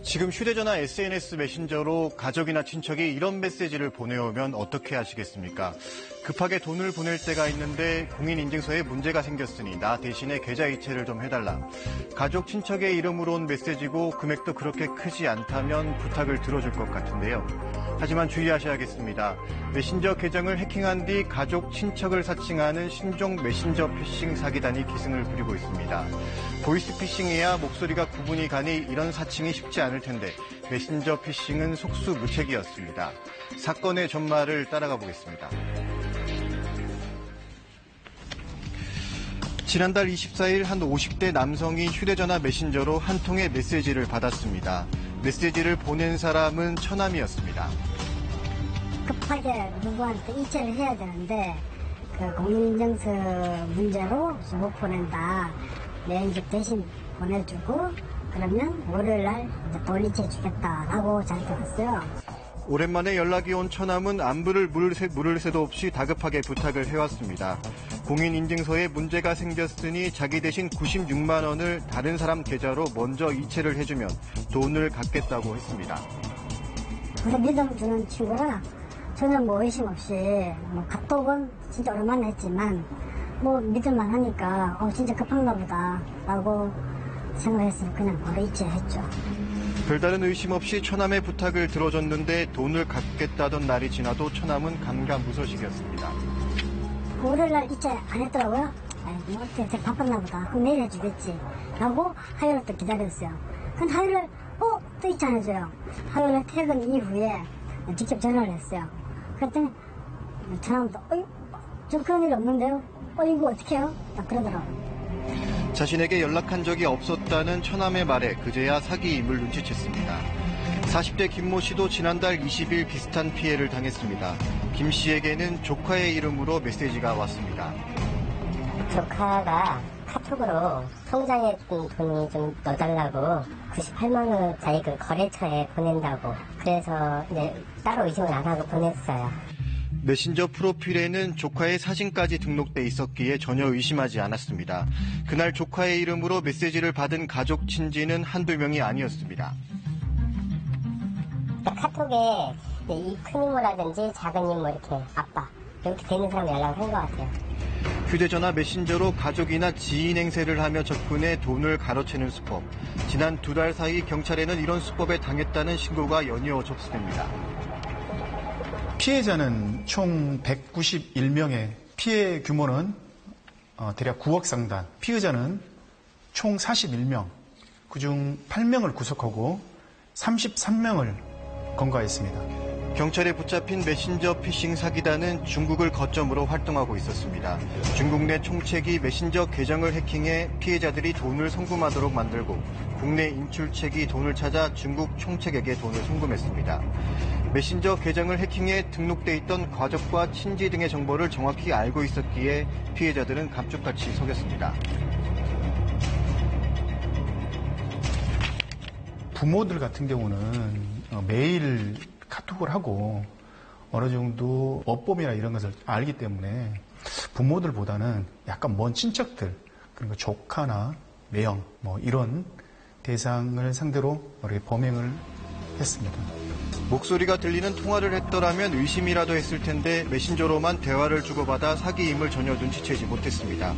지금 휴대전화 SNS 메신저로 가족이나 친척이 이런 메시지를 보내오면 어떻게 하시겠습니까? 급하게 돈을 보낼 때가 있는데 공인인증서에 문제가 생겼으니 나 대신에 계좌 이체를 좀 해달라. 가족, 친척의 이름으로 온 메시지고 금액도 그렇게 크지 않다면 부탁을 들어줄 것 같은데요. 하지만 주의하셔야겠습니다. 메신저 계정을 해킹한 뒤 가족, 친척을 사칭하는 신종 메신저 피싱 사기단이 기승을 부리고 있습니다. 보이스피싱이야 목소리가 구분이 가니 이런 사칭이 쉽지 않을 텐데 메신저 피싱은 속수무책이었습니다. 사건의 전말을 따라가 보겠습니다. 지난달 24일 한 50대 남성이 휴대전화 메신저로 한 통의 메시지를 받았습니다. 메시지를 보낸 사람은 처남이었습니다. 급하게 누구한테 이체를 해야 되는데 그 공인인증서 문제로 못 보낸다. 내 집 대신 보내주고 그러면 월요일날 돈 이체 주겠다라고 저한테 왔어요. 오랜만에 연락이 온 처남은 안부를 물을 새도 없이 다급하게 부탁을 해왔습니다. 공인인증서에 문제가 생겼으니 자기 대신 96만 원을 다른 사람 계좌로 먼저 이체를 해주면 돈을 갚겠다고 했습니다. 그래서 믿음 주는 친구라 전혀 뭐 의심 없이 카톡은 진짜 오랜만에 했지만 믿을만 하니까 진짜 급한가 보다 라고 생각해서 그냥 바로 이체했죠. 별다른 의심 없이 처남의 부탁을 들어줬는데 돈을 갚겠다던 날이 지나도 처남은 감감무소식이었습니다. 월요일날 이체 안 했더라고요. 되게 바빴나 보다. 그럼 내일 해주겠지 라고 화요일 또 기다렸어요. 근데 화요일날 또 이체 안 해줘요. 화요일날 퇴근 이후에 직접 전화를 했어요. 그랬더니 처남도 저 그런 일 없는데요? 이거 어떻게 해요? 딱 그러더라고요. 자신에게 연락한 적이 없었다는 처남의 말에 그제야 사기임을 눈치챘습니다. 40대 김모 씨도 지난달 20일 비슷한 피해를 당했습니다. 김 씨에게는 조카의 이름으로 메시지가 왔습니다. 조카가 카톡으로 통장에 돈이 좀 넣어달라고 98만 원짜리 그 거래처에 보낸다고 그래서 이제 따로 의심을 안 하고 보냈어요. 메신저 프로필에는 조카의 사진까지 등록돼 있었기에 전혀 의심하지 않았습니다. 그날 조카의 이름으로 메시지를 받은 가족 친지는 한두 명이 아니었습니다. 카톡에 이 큰 이모라든지 작은 이모 이렇게 아빠 이렇게 되는 사람 연락을 한 것 같아요. 휴대전화 메신저로 가족이나 지인 행세를 하며 접근해 돈을 가로채는 수법. 지난 2달 사이 경찰에는 이런 수법에 당했다는 신고가 연이어 접수됩니다. 피해자는 총 191명의 피해 규모는 대략 9억 상단, 피의자는 총 41명, 그중 8명을 구속하고 33명을 검거했습니다. 경찰에 붙잡힌 메신저 피싱 사기단은 중국을 거점으로 활동하고 있었습니다. 중국 내 총책이 메신저 계정을 해킹해 피해자들이 돈을 송금하도록 만들고 국내 인출책이 돈을 찾아 중국 총책에게 돈을 송금했습니다. 메신저 계정을 해킹해 등록돼 있던 가족과 친지 등의 정보를 정확히 알고 있었기에 피해자들은 감쪽같이 속였습니다. 부모들 같은 경우는 매일 카톡을 하고 어느 정도 업범이나 이런 것을 알기 때문에 부모들보다는 약간 먼 친척들, 그리고 조카나 매형 이런 대상을 상대로 이렇게 범행을 했습니다. 목소리가 들리는 통화를 했더라면 의심이라도 했을 텐데 메신저로만 대화를 주고받아 사기임을 전혀 눈치채지 못했습니다.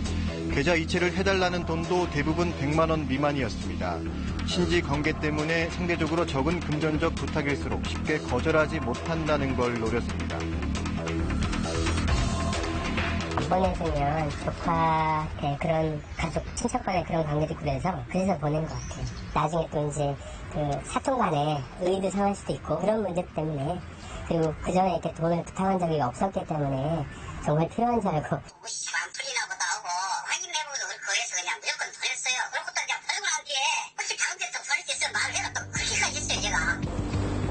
계좌 이체를 해달라는 돈도 대부분 100만 원 미만이었습니다. 친지 관계 때문에 상대적으로 적은 금전적 부탁일수록 쉽게 거절하지 못한다는 걸 노렸습니다. 안 보내주면 조카한테 그런 가족, 친척 간에 그런 관계도 있고 그래서 보낸 것 같아요. 나중에 또 이제 그 사통 간에 의의도 상할 수도 있고 그런 문제 때문에 그리고 그전에 이렇게 돈을 부탁한 적이 없었기 때문에 정말 필요한 줄 알고 안 풀리나 보다 하고 확인 매물도 그렇고 해서 그냥 무조건 보냈어요. 그렇고 또 그냥 보내고 난 뒤에 어차피 다음 주에 또 보낼 수 있어요. 말을 해가 또 그렇게까지 했어요 제가.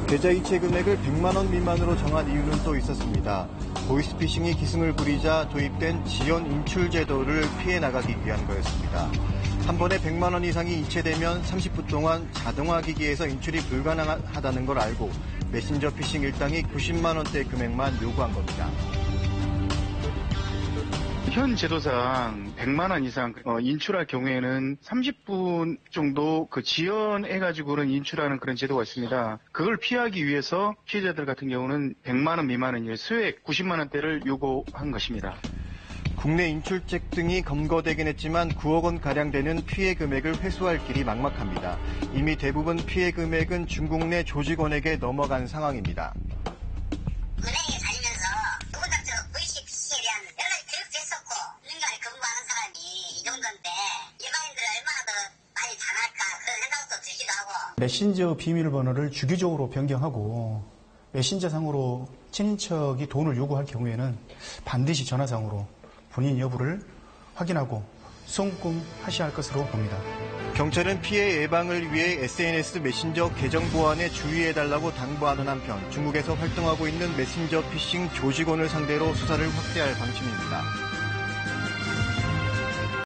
계좌 이체 금액을 100만 원 미만으로 정한 이유는 또 있었습니다. 보이스피싱이 기승을 부리자 도입된 지연 인출 제도를 피해 나가기 위한 거였습니다. 한 번에 100만 원 이상이 이체되면 30분 동안 자동화 기기에서 인출이 불가능하다는 걸 알고 메신저 피싱 일당이 90만 원대 금액만 요구한 겁니다. 현 제도상 100만 원 이상 인출할 경우에는 30분 정도 그 지연해가지고는 인출하는 그런 제도가 있습니다. 그걸 피하기 위해서 피해자들 같은 경우는 100만 원 미만의 소액 90만 원대를 요구한 것입니다. 국내 인출책 등이 검거되긴 했지만 9억 원 가량 되는 피해 금액을 회수할 길이 막막합니다. 이미 대부분 피해 금액은 중국 내 조직원에게 넘어간 상황입니다. 은행에 다니면서 누구나 저 VCPC에 대한 연락이 계속 됐었고 1년간에 근무하는 사람이 이 정도인데 일반인들은 얼마나 더 많이 당할까 그런 생각도 들기도 하고. 메신저 비밀번호를 주기적으로 변경하고 메신저상으로 친인척이 돈을 요구할 경우에는 반드시 전화상으로 본인 여부를 확인하고 송금하셔야 할 것으로 봅니다. 경찰은 피해 예방을 위해 SNS 메신저 계정 보안에 주의해달라고 당부하는 한편 중국에서 활동하고 있는 메신저 피싱 조직원을 상대로 수사를 확대할 방침입니다.